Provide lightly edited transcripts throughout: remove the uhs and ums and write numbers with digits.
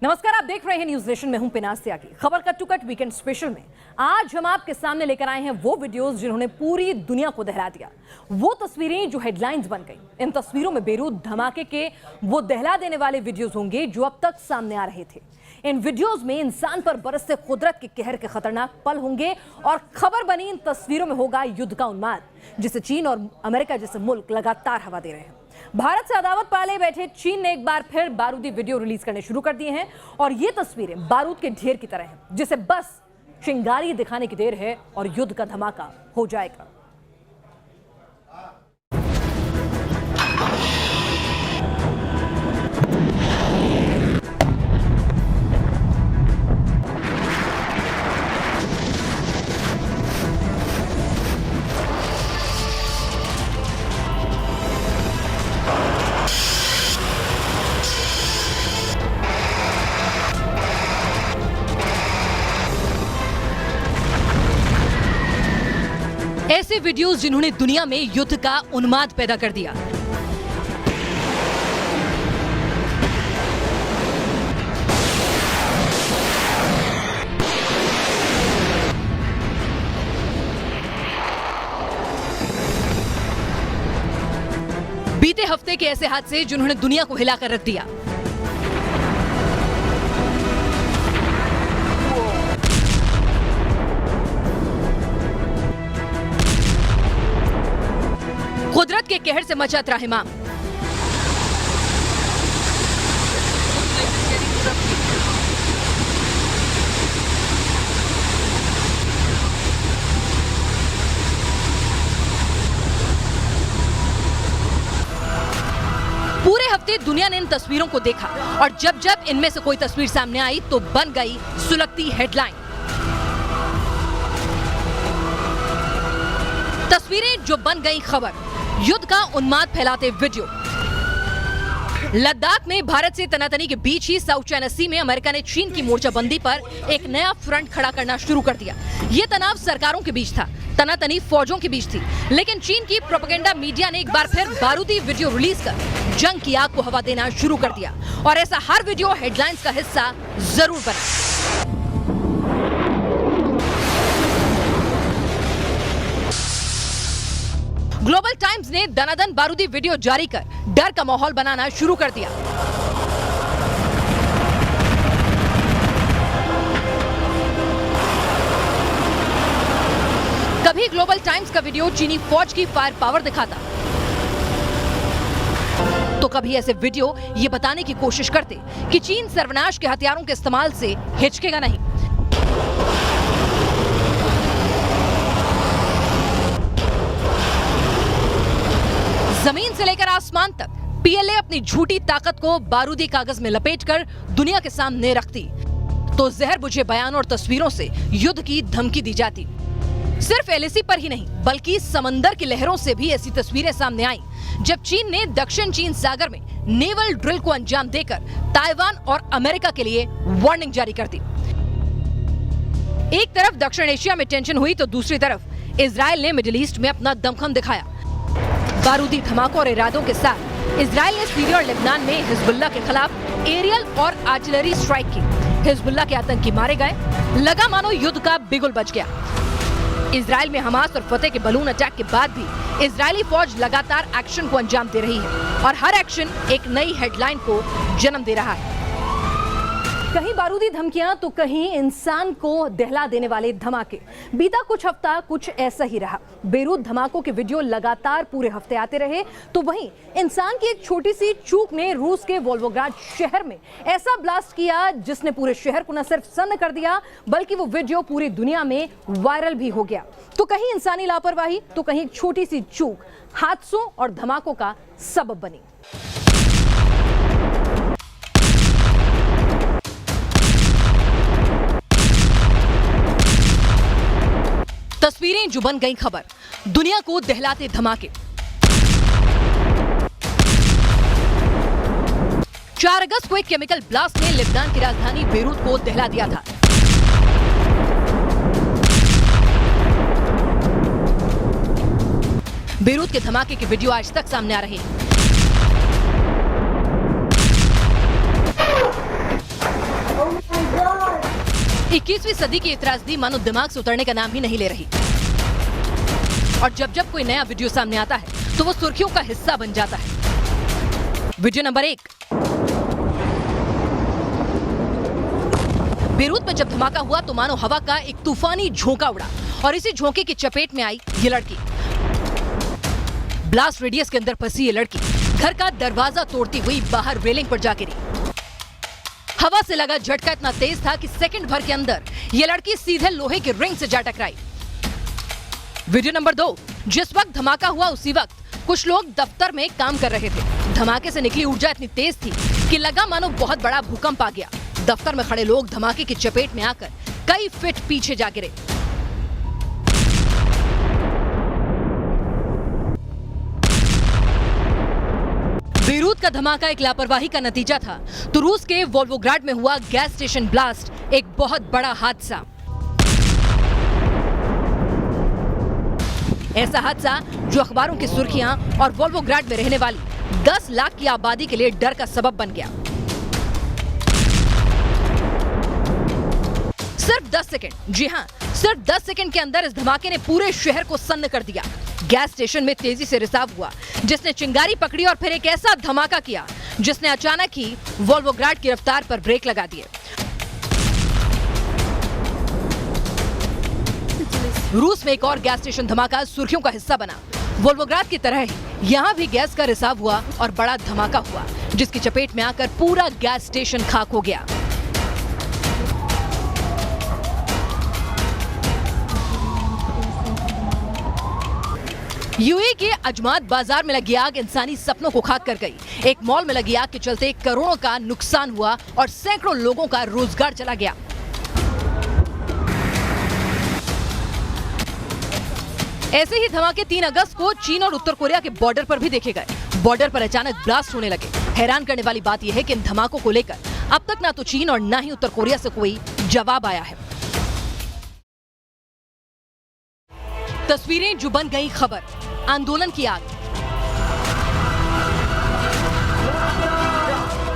नमस्कार, आप देख रहे हैं न्यूज नेशन में हूं पिनाज त्यागी। खबर cut to cut weekend special में आज हम आपके सामने लेकर आए हैं वो वीडियोस जिन्होंने पूरी दुनिया को दहला दिया। वो तस्वीरें जो हेडलाइंस बन गई। इन तस्वीरों में बेरूत धमाके के वो दहला देने वाले वीडियोस होंगे जो अब तक सामने आ रहे थे। इन वीडियोस में इंसान पर बरसते कुदरत के कहर के खतरनाक पल होंगे और खबर बनी इन तस्वीरों में होगा युद्ध का उन्माद, जिसे चीन और अमेरिका जैसे मुल्क लगातार हवा दे रहे हैं। भारत से अदावत पाले बैठे चीन ने एक बार फिर बारूदी वीडियो रिलीज करने शुरू कर दिए हैं और ये तस्वीरें बारूद के ढेर की तरह हैं, जिसे बस चिंगारी दिखाने की देर है और युद्ध का धमाका हो जाएगा। ऐसे वीडियोस जिन्होंने दुनिया में युद्ध का उन्माद पैदा कर दिया। बीते हफ्ते के ऐसे हादसे जिन्होंने दुनिया को हिलाकर रख दिया। कुदरत के कहर से मचा त्राहिमाम। पूरे हफ्ते दुनिया ने इन तस्वीरों को देखा और जब जब इनमें से कोई तस्वीर सामने आई तो बन गई सुलगती हेडलाइन। तस्वीरें जो बन गई खबर। युद्ध का उन्माद फैलाते वीडियो। लद्दाख में भारत से तनातनी के बीच ही साउथ चाइना सी में अमेरिका ने चीन की मोर्चाबंदी पर एक नया फ्रंट खड़ा करना शुरू कर दिया। ये तनाव सरकारों के बीच था, तनातनी फौजों के बीच थी, लेकिन चीन की प्रोपेगेंडा मीडिया ने एक बार फिर बारूदी वीडियो रिलीज कर जंग की आग को हवा देना शुरू कर दिया और ऐसा हर वीडियो हेडलाइंस का हिस्सा जरूर बना। ग्लोबल टाइम्स ने दनादन बारूदी वीडियो जारी कर डर का माहौल बनाना शुरू कर दिया। कभी ग्लोबल टाइम्स का वीडियो चीनी फौज की फायर पावर दिखाता, तो कभी ऐसे वीडियो ये बताने की कोशिश करते कि चीन सर्वनाश के हथियारों के इस्तेमाल से हिचकेगा नहीं। जमीन से लेकर आसमान तक पीएलए अपनी झूठी ताकत को बारूदी कागज में लपेटकर दुनिया के सामने रखती, तो जहर बुझे बयान और तस्वीरों से युद्ध की धमकी दी जाती। सिर्फ एलएसी पर ही नहीं बल्कि समंदर की लहरों से भी ऐसी तस्वीरें सामने आईं, जब चीन ने दक्षिण चीन सागर में नेवल ड्रिल को अंजाम देकर ताइवान और अमेरिका के लिए वार्निंग जारी कर दी। एक तरफ दक्षिण एशिया में टेंशन हुई तो दूसरी तरफ इजराइल ने मिडिल ईस्ट में अपना दमखम दिखाया। बारूदी धमाकों और इरादों के साथ इजराइल ने सीरिया और लेबनान में हिजबुल्लाह के खिलाफ एरियल और आर्टिलरी स्ट्राइक की। हिजबुल्लाह के आतंकी मारे गए, लगा मानो युद्ध का बिगुल बज गया। इजराइल में हमास और फतेह के बलून अटैक के बाद भी इजरायली फौज लगातार एक्शन को अंजाम दे रही है और हर एक्शन एक नई हेडलाइन को जन्म दे रहा है। कहीं बारूदी धमकियां तो कहीं इंसान को दहला देने वाले धमाके। बीता कुछ हफ्ता कुछ ऐसा ही रहा। बेरूत धमाकों के वीडियो लगातार पूरे हफ्ते आते रहे, तो वहीं इंसान की एक छोटी सी चूक ने रूस के वोल्गोग्राद शहर में ऐसा ब्लास्ट किया जिसने पूरे शहर को न सिर्फ सन्न कर दिया बल्कि वो वीडियो पूरी दुनिया में वायरल भी हो गया। तो कहीं इंसानी लापरवाही तो कहीं एक छोटी सी चूक हादसों और धमाकों का सबब बनी। तस्वीरें जो बन गई खबर, दुनिया को दहलाते धमाके। 4 अगस्त को एक केमिकल ब्लास्ट ने लेबनान की राजधानी बेरूत को दहला दिया था। बेरूत के धमाके के वीडियो आज तक सामने आ रहे हैं। 21वीं सदी की त्रासदी मानो दिमाग से उतरने का नाम ही नहीं ले रही और जब जब कोई नया वीडियो सामने आता है तो वो सुर्खियों का हिस्सा बन जाता है। Video number 1। बेरूत में जब धमाका हुआ तो मानो हवा का एक तूफानी झोंका उड़ा और इसी झोंके की चपेट में आई ये लड़की। ब्लास्ट रेडियस के अंदर फंसी ये लड़की घर का दरवाजा तोड़ती हुई बाहर रेलिंग पर जा गिरी। हवा से लगा झटका इतना तेज था कि सेकंड भर के अंदर ये लड़की सीधे लोहे की रिंग से जा टकराई। Video number 2। जिस वक्त धमाका हुआ उसी वक्त कुछ लोग दफ्तर में काम कर रहे थे। धमाके से निकली ऊर्जा इतनी तेज थी कि लगा मानो बहुत बड़ा भूकंप आ गया। दफ्तर में खड़े लोग धमाके की चपेट में आकर कई फीट पीछे जा गिरे। बेरूत का धमाका एक लापरवाही का नतीजा था तो रूस के वोल्गोग्राड में हुआ गैस स्टेशन ब्लास्ट एक बहुत बड़ा हादसा। ऐसा हादसा जो अखबारों की सुर्खियां और वोल्गोग्राड में रहने वाली 10 लाख की आबादी के लिए डर का सबब बन गया। सिर्फ 10 सेकंड, जी हां, सिर्फ 10 सेकंड के अंदर इस धमाके ने पूरे शहर को सन्न कर दिया। गैस स्टेशन में तेजी से रिसाव हुआ जिसने चिंगारी पकड़ी और फिर एक ऐसा धमाका किया जिसने अचानक ही वोल्गोग्राड की रफ्तार पर ब्रेक लगा दिए। रूस में एक और गैस स्टेशन धमाका सुर्खियों का हिस्सा बना। वोल्गोग्राड की तरह ही यहाँ भी गैस का रिसाव हुआ और बड़ा धमाका हुआ जिसकी चपेट में आकर पूरा गैस स्टेशन खाक हो गया। यूएई के अजमात बाजार में लगी आग इंसानी सपनों को खाक कर गई। एक मॉल में लगी आग के चलते करोड़ों का नुकसान हुआ और सैकड़ों लोगों का रोजगार चला गया। ऐसे ही धमाके 3 अगस्त को चीन और उत्तर कोरिया के बॉर्डर पर भी देखे गए। बॉर्डर पर अचानक ब्लास्ट होने लगे। हैरान करने वाली बात यह है कि इन धमाकों को लेकर अब तक ना तो चीन और ना ही उत्तर कोरिया से कोई जवाब आया है। तस्वीरें जो बन गई खबर, आंदोलन की आग।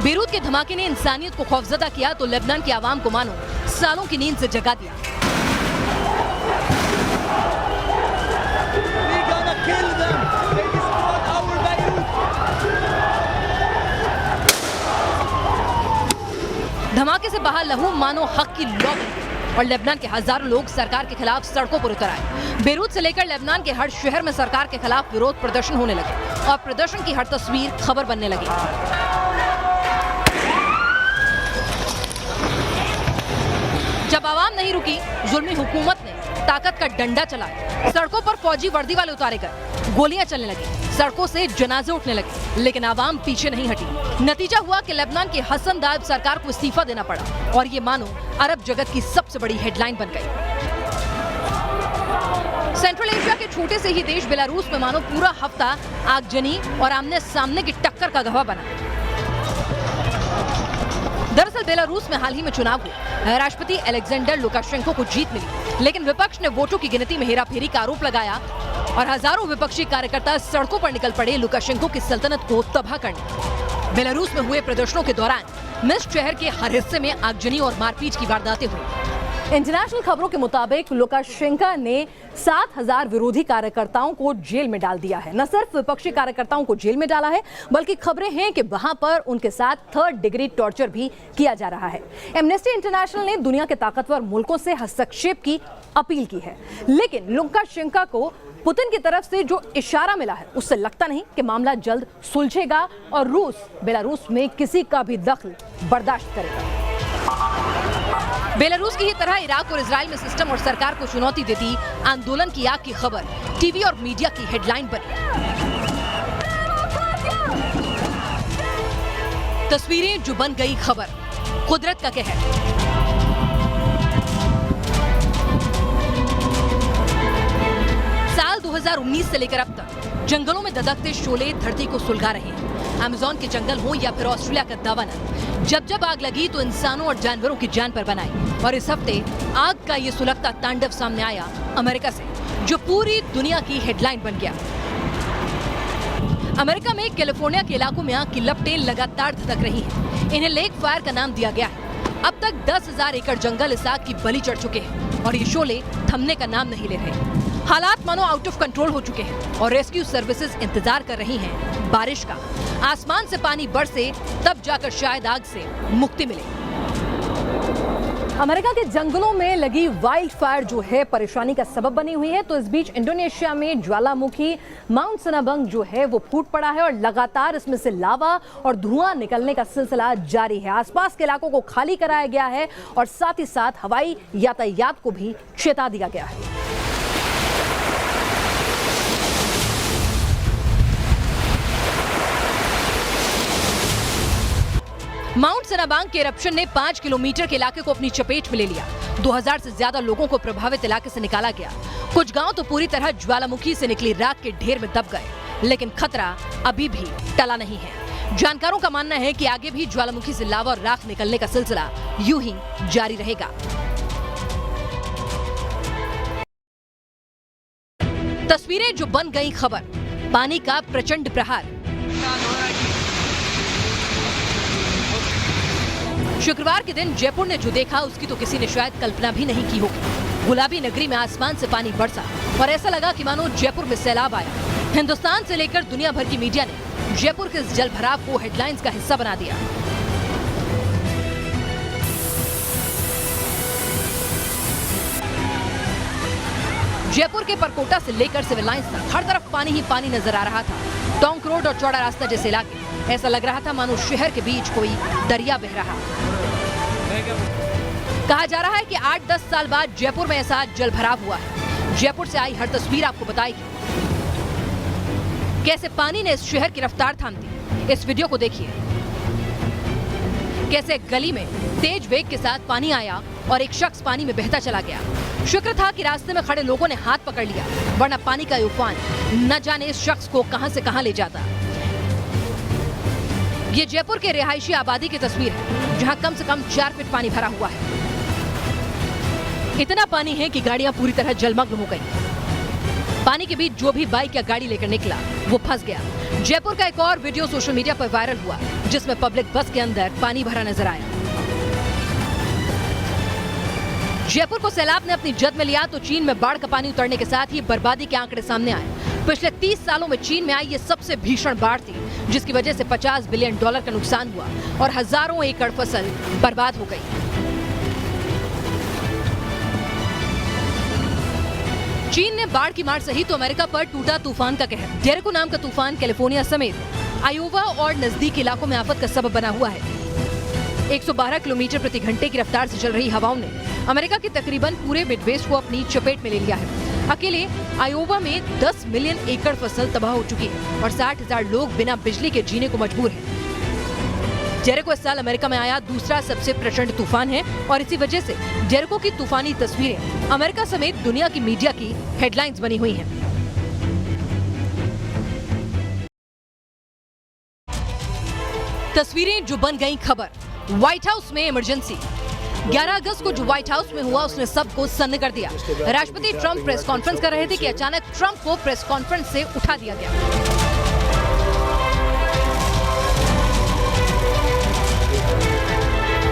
बेरूत के धमाके ने इंसानियत को खौफजदा किया तो लेबनान की आवाम को मानो सालों की नींद से जगा दिया। धमाके से बाहर लहू मानो हक की लौ बन और लेबनान के हजारों लोग सरकार के खिलाफ सड़कों पर उतर आए। बेरूत से लेकर लेबनान के हर शहर में सरकार के खिलाफ विरोध प्रदर्शन होने लगे और प्रदर्शन की हर तस्वीर खबर बनने लगी। जब आवाम नहीं रुकी, जुल्मी हुकूमत ने ताकत का डंडा चलाया। सड़कों पर फौजी वर्दी वाले उतारे गए, गोलियां चलने लगी, सड़कों से जनाजे उठने लगे, लेकिन आवाम पीछे नहीं हटी। नतीजा हुआ कि लेबनान की हसन दायब सरकार को इस्तीफा देना पड़ा और ये मानो अरब जगत की सबसे बड़ी हेडलाइन बन गई। सेंट्रल एशिया के छोटे से ही देश बेलारूस में मानो पूरा हफ्ता आगजनी और आमने सामने की टक्कर का गवाह बना। दरअसल बेलारूस में हाल ही में चुनाव हुए। राष्ट्रपति अलेक्जेंडर लुकाशेंको को जीत मिली, लेकिन विपक्ष ने वोटों की गिनती में हेराफेरी का आरोप लगाया और हजारों विपक्षी कार्यकर्ता सड़कों पर निकल पड़े लुकाशेंको की सल्तनत को तबाह करने। बेलारूस में हुए प्रदर्शनों के दौरान मिन्स्क शहर के हर हिस्से में आगजनी और मारपीट की वारदातें हुई। इंटरनेशनल खबरों के मुताबिक लुकाशेंको ने 7,000 विरोधी कार्यकर्ताओं को जेल में डाल दिया है। न सिर्फ विपक्षी कार्यकर्ताओं को जेल में डाला है, बल्कि खबरें हैं कि वहां पर उनके साथ 3rd डिग्री टॉर्चर भी किया जा रहा है। एमनेस्टी इंटरनेशनल ने दुनिया के ताकतवर मुल्कों से हस्तक्षेप की अपील की है, लेकिन लुकाशेंको को पुतिन की तरफ से जो इशारा मिला है उससे लगता नहीं कि मामला जल्द सुलझेगा और रूस बेलारूस में किसी का भी दखल बर्दाश्त करेगा। बेलारूस की ही तरह इराक और इजराइल में सिस्टम और सरकार को चुनौती देती आंदोलन की आग की खबर टीवी और मीडिया की हेडलाइन बनी। तस्वीरें जो बन गई खबर, कुदरत का कहर। साल 2019 से लेकर अब तक जंगलों में ददकते शोले धरती को सुलगा रहे हैं। अमेज़न के जंगल हो या फिर ऑस्ट्रेलिया का दावानल, जब जब आग लगी तो इंसानों और जानवरों की जान पर बनाई। और इस हफ्ते आग का ये सुलगता तांडव सामने आया अमेरिका से, जो पूरी दुनिया की हेडलाइन बन गया। अमेरिका में कैलिफोर्निया के इलाकों में आग की लपटें लगातार धधक रही हैं। इन्हें लेक फायर का नाम दिया गया है। अब तक 10,000 एकड़ जंगल इस आग की बलि चढ़ चुके हैं और ये शोले थमने का नाम नहीं ले रहे। हालात मानो आउट ऑफ कंट्रोल हो चुके हैं और रेस्क्यू सर्विसेज इंतजार कर रही हैं बारिश का। आसमान से पानी बरसे तब जाकर शायद आग से मुक्ति मिले। अमेरिका के जंगलों में लगी वाइल्ड फायर जो है परेशानी का सबब बनी हुई है, तो इस बीच इंडोनेशिया में ज्वालामुखी माउंट सनाबंग जो है वो फूट पड़ा है और लगातार इसमें से लावा और धुआं निकलने का सिलसिला जारी है। आसपास के इलाकों को खाली कराया गया है और साथ ही साथ हवाई यातायात को भी चेता दिया गया है। माउंट सनाबांग के इरप्शन ने 5 किलोमीटर के इलाके को अपनी चपेट में ले लिया। 2000 से ज्यादा लोगों को प्रभावित इलाके से निकाला गया। कुछ गांव तो पूरी तरह ज्वालामुखी से निकली राख के ढेर में दब गए, लेकिन खतरा अभी भी टला नहीं है। जानकारों का मानना है कि आगे भी ज्वालामुखी से लावा और राख निकलने का सिलसिला यूं ही जारी रहेगा। तस्वीरें जो बन गई खबर, पानी का प्रचंड प्रहार। शुक्रवार के दिन जयपुर ने जो देखा उसकी तो किसी ने शायद कल्पना भी नहीं की होगी। गुलाबी नगरी में आसमान से पानी बरसा और ऐसा लगा कि मानो जयपुर में सैलाब आया। हिंदुस्तान से लेकर दुनिया भर की मीडिया ने जयपुर के इस जलभराव को हेडलाइंस का हिस्सा बना दिया। जयपुर के परकोटा से लेकर सिविल लाइंस तक हर तरफ पानी ही पानी नजर आ रहा था। टोंक रोड और चौड़ा रास्ता जैसे इलाके, ऐसा लग रहा था मानो शहर के बीच कोई दरिया बह रहा। कहा जा रहा है कि 8-10 साल बाद जयपुर में ऐसा जलभराव हुआ है। जयपुर से आई हर तस्वीर आपको बताएगी कैसे पानी ने इस शहर की रफ्तार थाम दी। इस वीडियो को देखिए, कैसे गली में तेज वेग के साथ पानी आया और एक शख्स पानी में बहता चला गया। शुक्र था कि रास्ते में खड़े लोगों ने हाथ पकड़ लिया, वरना पानी का उफान न जाने इस शख्स को कहां से कहां ले जाता। ये जयपुर के रिहायशी आबादी की तस्वीर है, जहां कम से कम 4 फीट पानी भरा हुआ है। इतना पानी है कि गाड़ियां पूरी तरह जलमग्न हो गई। पानी के बीच जो भी बाइक या गाड़ी लेकर निकला वो फंस गया। जयपुर का एक और वीडियो सोशल मीडिया पर वायरल हुआ, जिसमें पब्लिक बस के अंदर पानी भरा नजर आया। जयपुर को सैलाब ने अपनी जद में लिया तो चीन में बाढ़ का पानी उतरने के साथ ही बर्बादी के आंकड़े सामने आए। पिछले 30 सालों में चीन में आई ये सबसे भीषण बाढ़ थी, जिसकी वजह से $50 बिलियन का नुकसान हुआ और हजारों एकड़ फसल बर्बाद हो गई। चीन ने बाढ़ की मार सही तो अमेरिका पर टूटा तूफान का कहर। जेरेको नाम का तूफान कैलिफोर्निया समेत आयोवा और नजदीकी इलाकों में आफत का सबब बना हुआ है। 112 किलोमीटर प्रति घंटे की रफ्तार से चल रही हवाओं ने अमेरिका के तकरीबन पूरे मिडवेस्ट को अपनी चपेट में ले लिया है। अकेले आयोवा में 10 मिलियन एकड़ फसल तबाह हो चुकी है और 60,000 लोग बिना बिजली के जीने को मजबूर हैं। जेरेको इस साल अमेरिका में आया दूसरा सबसे प्रचंड तूफान है और इसी वजह से जेरेको की तूफानी तस्वीरें अमेरिका समेत दुनिया की मीडिया की हेडलाइंस बनी हुई हैं। तस्वीरें जो बन गई खबर, व्हाइट हाउस में इमरजेंसी। 11 अगस्त को जो व्हाइट हाउस में हुआ उसने सबको सन्न कर दिया। राष्ट्रपति ट्रंप प्रेस कॉन्फ्रेंस कर रहे थे कि अचानक ट्रंप को प्रेस कॉन्फ्रेंस से उठा दिया गया।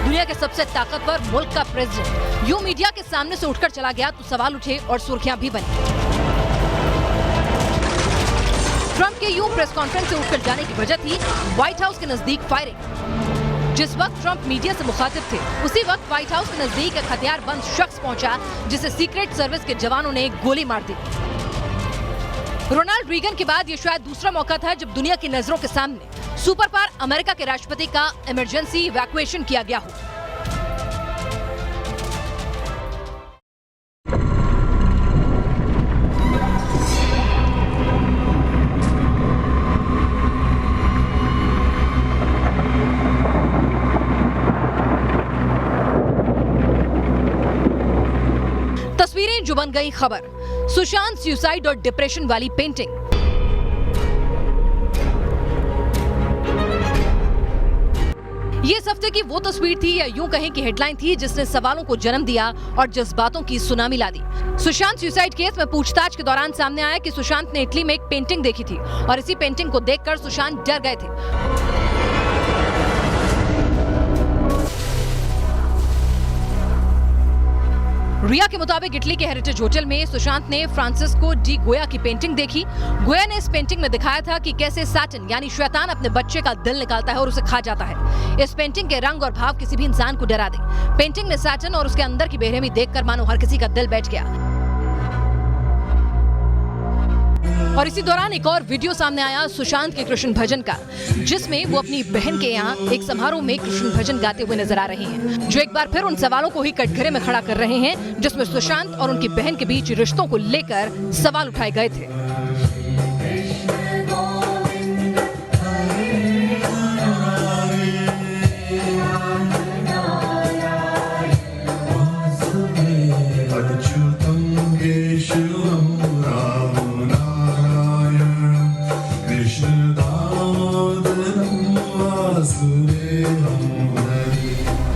दुनिया के सबसे ताकतवर मुल्क का प्रेसिडेंट यूं मीडिया के सामने से उठकर चला गया तो सवाल उठे और सुर्खियां भी बनी। ट्रंप के यूं प्रेस कॉन्फ्रेंस से उठकर जाने की वजह थी व्हाइट हाउस के नजदीक फायरिंग। जिस वक्त ट्रंप मीडिया से मुखातिब थे उसी वक्त व्हाइट हाउस के नजदीक एक हथियारबंद शख्स पहुंचा, जिसे सीक्रेट सर्विस के जवानों ने गोली मार दी। रोनाल्ड रीगन के बाद ये शायद दूसरा मौका था जब दुनिया की नजरों के सामने सुपर पावर अमेरिका के राष्ट्रपति का इमरजेंसी इवैक्यूएशन किया गया हो। तस्वीरें जो बन गई खबर, सुशांत सुसाइड और डिप्रेशन वाली पेंटिंग। ये इस हफ्ते की वो तस्वीर थी या यूं कहें कि हेडलाइन थी जिसने सवालों को जन्म दिया और जज्बातों की सुनामी ला दी। सुशांत सुसाइड केस में पूछताछ के दौरान सामने आया कि सुशांत ने इटली में एक पेंटिंग देखी थी और इसी पेंटिंग को देखकर सुशांत डर गए थे। रिया के मुताबिक इटली के हेरिटेज होटल में सुशांत ने फ्रांसिस्को डी गोया की पेंटिंग देखी। गोया ने इस पेंटिंग में दिखाया था कि कैसे सैटन यानी शैतान अपने बच्चे का दिल निकालता है और उसे खा जाता है। इस पेंटिंग के रंग और भाव किसी भी इंसान को डरा दे। पेंटिंग में सैटन और उसके अंदर की बेरहमी देखकर मानो हर किसी का दिल बैठ गया। और इसी दौरान एक और वीडियो सामने आया सुशांत के कृष्ण भजन का, जिसमें वो अपनी बहन के यहाँ एक समारोह में कृष्ण भजन गाते हुए नजर आ रहे हैं, जो एक बार फिर उन सवालों को ही कटघरे में खड़ा कर रहे हैं जिसमें सुशांत और उनकी बहन के बीच रिश्तों को लेकर सवाल उठाए गए थे।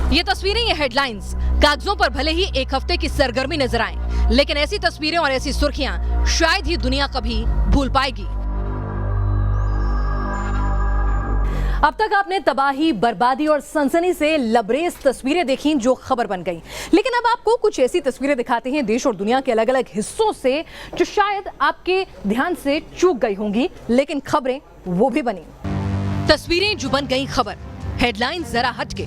ये तस्वीरें, ये हेडलाइंस कागजों पर भले ही एक हफ्ते की सरगर्मी नजर आए, लेकिन ऐसी तस्वीरें और ऐसी सुर्खियां शायद ही दुनिया कभी भूल पाएगी। अब तक आपने तबाही, बर्बादी और सनसनी से लबरेज तस्वीरें देखी जो खबर बन गई, लेकिन अब आपको कुछ ऐसी तस्वीरें दिखाते हैं देश और दुनिया के अलग अलग हिस्सों से जो शायद आपके ध्यान से चूक गई होंगी, लेकिन खबरें वो भी बनी। तस्वीरें जो बन गई खबर, हेडलाइन जरा हटके।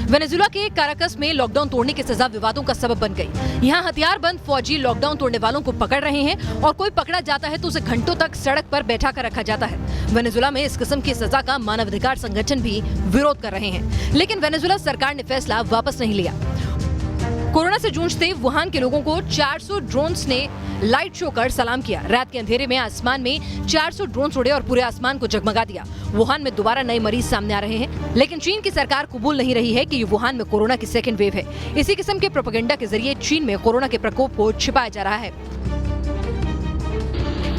वेनेजुला के काराकस में लॉकडाउन तोड़ने की सजा विवादों का सबब बन गई। यहाँ हथियारबंद फौजी लॉकडाउन तोड़ने वालों को पकड़ रहे हैं और कोई पकड़ा जाता है तो उसे घंटों तक सड़क पर बैठा कर रखा जाता है। वेनेजुला में इस किस्म की सजा का मानवाधिकार संगठन भी विरोध कर रहे हैं, लेकिन वेनेजुला सरकार ने फैसला वापस नहीं लिया। कोरोना से जूझते वुहान के लोगों को 400 ड्रोन्स ने लाइट शो कर सलाम किया। रात के अंधेरे में आसमान में 400 ड्रोन उड़े और पूरे आसमान को जगमगा दिया। वुहान में दोबारा नए मरीज सामने आ रहे हैं, लेकिन चीन की सरकार कबूल नहीं रही है कि ये वुहान में कोरोना की सेकेंड वेव है। इसी किस्म के प्रोपेगेंडा के जरिए चीन में कोरोना के प्रकोप को छिपाया जा रहा है।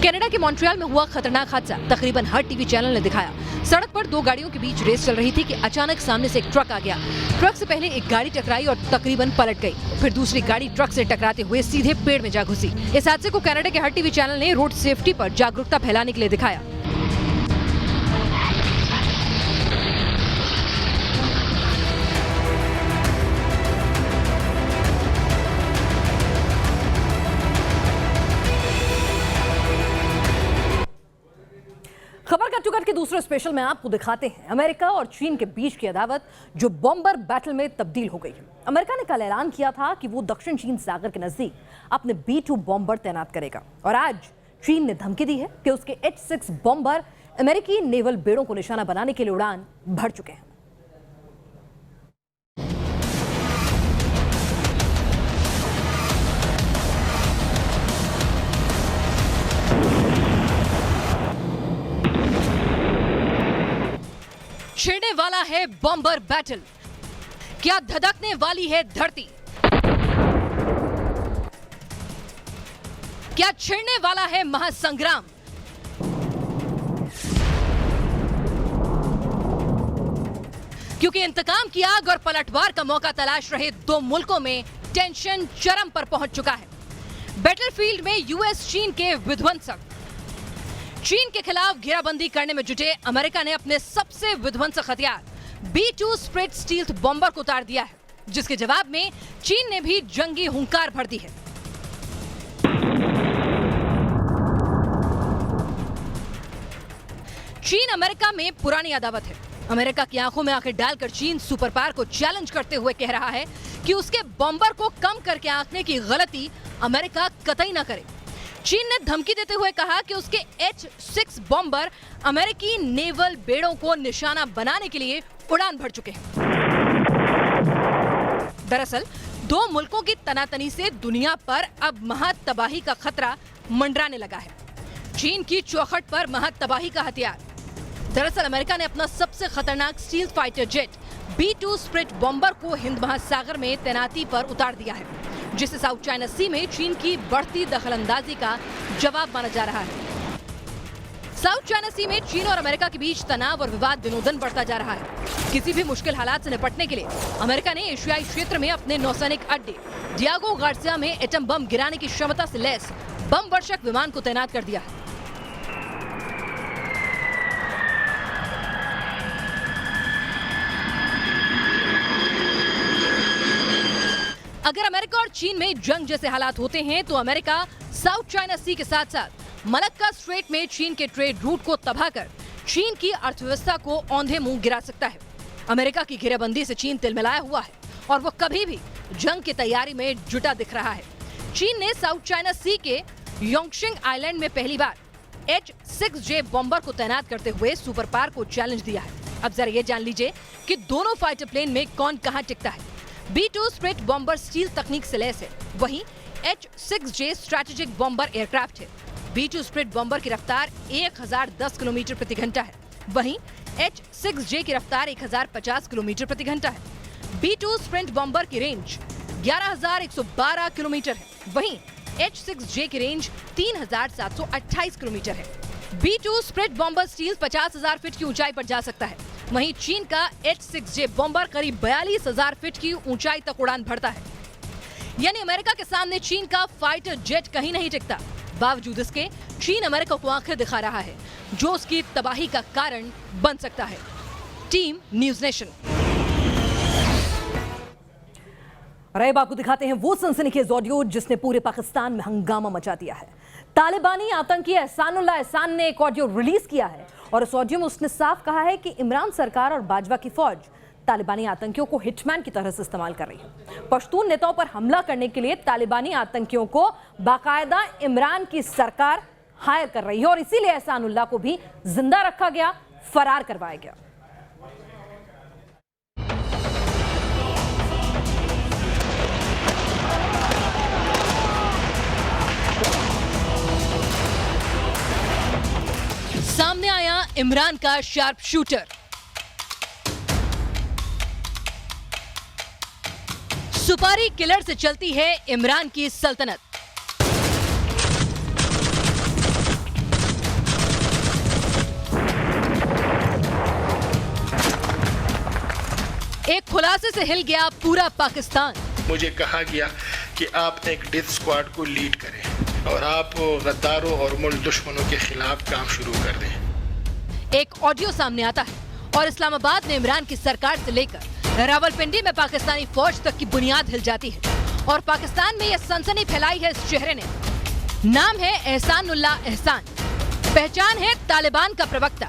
कनाडा के मॉन्ट्रियल में हुआ खतरनाक हादसा तकरीबन हर टीवी चैनल ने दिखाया। सड़क पर दो गाड़ियों के बीच रेस चल रही थी कि अचानक सामने से एक ट्रक आ गया। ट्रक से पहले एक गाड़ी टकराई और तकरीबन पलट गई, फिर दूसरी गाड़ी ट्रक से टकराते हुए सीधे पेड़ में जा घुसी। इस हादसे को कनाडा के हर टीवी चैनल ने रोड सेफ्टी पर जागरूकता फैलाने के लिए दिखाया। खबर का टुकड़ के दूसरे स्पेशल में आपको दिखाते हैं अमेरिका और चीन के बीच की अदावत जो बॉम्बर बैटल में तब्दील हो गई है। अमेरिका ने कल ऐलान किया था कि वो दक्षिण चीन सागर के नजदीक अपने B-2 बॉम्बर तैनात करेगा, और आज चीन ने धमकी दी है कि उसके H-6 बॉम्बर अमेरिकी नेवल बेड़ों को निशाना बनाने के लिए उड़ान भर चुके हैं। छिड़ने वाला है बॉम्बर बैटल, क्या धधकने वाली है धरती, क्या छिड़ने वाला है महासंग्राम। क्योंकि इंतकाम की आग और पलटवार का मौका तलाश रहे दो मुल्कों में टेंशन चरम पर पहुंच चुका है। बैटलफील्ड में यूएस चीन के विध्वंसक। चीन के खिलाफ घेराबंदी करने में जुटे अमेरिका ने अपने सबसे विध्वंसक हथियार B-2 स्प्लिट स्टील्थ बॉम्बर को उतार दिया है, जिसके जवाब में चीन ने भी जंगी हुंकार भर दी है। चीन अमेरिका में पुरानी अदावत है। अमेरिका की आंखों में आंखें डालकर चीन सुपर पावर को चैलेंज करते हुए कह रहा है कि उसके बॉम्बर को कम करके आंकने की गलती अमेरिका कतई न करे। चीन ने धमकी देते हुए कहा कि उसके H-6 बॉम्बर अमेरिकी नेवल बेड़ों को निशाना बनाने के लिए उड़ान भर चुके हैं। दरअसल दो मुल्कों की तनातनी से दुनिया पर अब महातबाही का खतरा मंडराने लगा है। चीन की चौखट पर महातबाही का हथियार। दरअसल अमेरिका ने अपना सबसे खतरनाक steel fighter jet B-2 split bomber को हिंद महासागर में तैनाती पर उतार दिया है, जिसे साउथ चाइना सी में चीन की बढ़ती दखलंदाजी का जवाब माना जा रहा है। साउथ चाइना सी में चीन और अमेरिका के बीच तनाव और विवाद दिनों-दिन बढ़ता जा रहा है। किसी भी मुश्किल हालात से निपटने के लिए अमेरिका ने एशियाई क्षेत्र में अपने नौसैनिक अड्डे डियागो गार्सिया में एटम बम गिराने की क्षमता से लैस बम वर्षक विमान को तैनात कर दिया है। अगर अमेरिका और चीन में जंग जैसे हालात होते हैं तो अमेरिका साउथ चाइना सी के साथ साथ मलक्का स्ट्रेट में चीन के ट्रेड रूट को तबाह कर चीन की अर्थव्यवस्था को औंधे मुंह गिरा सकता है। अमेरिका की घेराबंदी से चीन तिलमिलाया हुआ है और वो कभी भी जंग की तैयारी में जुटा दिख रहा है। चीन ने साउथ चाइना सी के योंगशिंग आइलैंड में पहली बार H-6J बॉम्बर को तैनात करते हुए सुपर पावर को चैलेंज दिया है। अब जरा ये जान लीजिए कि दोनों फाइटर प्लेन में कौन कहां टिकता है। B-2 स्प्लिट बॉम्बर स्टील तकनीक से लैस है, वहीं H-6J स्ट्रैटेजिक बॉम्बर एयरक्राफ्ट है। B-2 स्प्लिट बॉम्बर की रफ्तार 1010 किलोमीटर प्रति घंटा है, वहीं H-6J की रफ्तार 1050 किलोमीटर प्रति घंटा है। B-2 स्प्लिट बॉम्बर की रेंज 11,112 किलोमीटर है, वहीं H-6J की रेंज 3,728 किलोमीटर है। B-2 split bomber steel 50,000 feet की ऊंचाई पर जा सकता है, वहीं चीन का H-6J बॉम्बर करीब 42,000 फीट की ऊंचाई तक उड़ान भरता है। यानी अमेरिका के सामने चीन का फाइटर जेट कहीं नहीं टिकता। बावजूद इसके चीन अमेरिका को आंखें दिखा रहा है, जो उसकी तबाही का कारण बन सकता है। Team news nation. और अब आपको दिखाते हैं वो सनसनीखेज ऑडियो जिसने पूरे पाकिस्तान में हंगामा मचा दिया है। तालिबानी आतंकी एहसानुल्लाह एहसान ने एक ऑडियो रिलीज किया है और उस ऑडियो में उसने साफ कहा है कि इमरान सरकार और बाजवा की फौज तालिबानी आतंकियों को हिटमैन की तरह से इस्तेमाल कर रही है। पश्तून नेताओं पर हमला करने के लिए तालिबानी आतंकियों को बाकायदा इमरान की सरकार हायर कर रही है और इसीलिए एहसानुल्लाह को भी जिंदा रखा गया, फरार करवाया गया। सामने आया इमरान का शार्प शूटर। सुपारी किलर से चलती है इमरान की सल्तनत। एक खुलासे से हिल गया पूरा पाकिस्तान। मुझे कहा गया कि आप एक डेथ स्क्वाड को लीड करें और आप गद्दारों और मुल्क दुश्मनों के खिलाफ काम शुरू कर दें। एक ऑडियो सामने आता है और इस्लामाबाद में इमरान की सरकार से लेकर रावलपिंडी में पाकिस्तानी फौज तक की बुनियाद हिल जाती है और पाकिस्तान में यह सनसनी फैलाई है इस चेहरे ने। नाम है एहसानुल्लाह एहसान, पहचान है तालिबान का प्रवक्ता।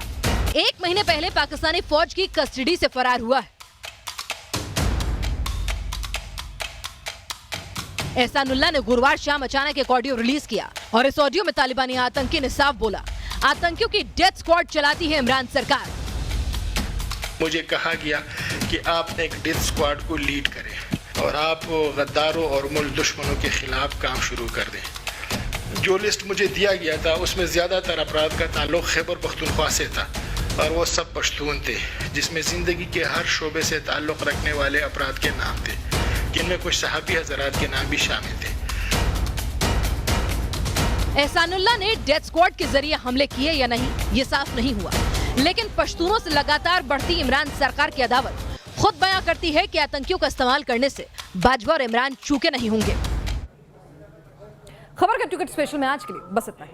1 महीने पहले पाकिस्तानी फौज की कस्टडी से फरार हुआ है। एहसानुल्लाह ने गुरुवार शाम अचानक एक ऑडियो रिलीज किया और इस ऑडियो में तालिबानी आतंकी ने साफ बोला, आतंकियों की डेथ स्क्वाड चलाती है इमरान सरकार। मुझे कहा गया कि आप एक डेथ स्क्वाड को लीड करें और आप गद्दारों और मुल्क दुश्मनों के खिलाफ काम शुरू कर दें। जो लिस्ट मुझे दिया गया था उसमें ज्यादातर अपराध का ताल्लुक खैबर पख्तूनख्वा से था और वो सब पश्तून थे, जिसमें जिंदगी के हर शोबे से ताल्लुक रखने वाले अपराध के नाम थे, जिनमें कुछ सहाबी हजरात के नाम भी शामिल थे। एहसानुल्लाह ने डेथ स्क्वाड के जरिए हमले किए या नहीं ये साफ नहीं हुआ, लेकिन पश्तूनों से लगातार बढ़ती इमरान सरकार की अदावत खुद बयां करती है कि आतंकियों का इस्तेमाल करने से बाजवा और इमरान चूके नहीं होंगे। खबर का टिकट स्पेशल में आज के लिए बस इतना ही।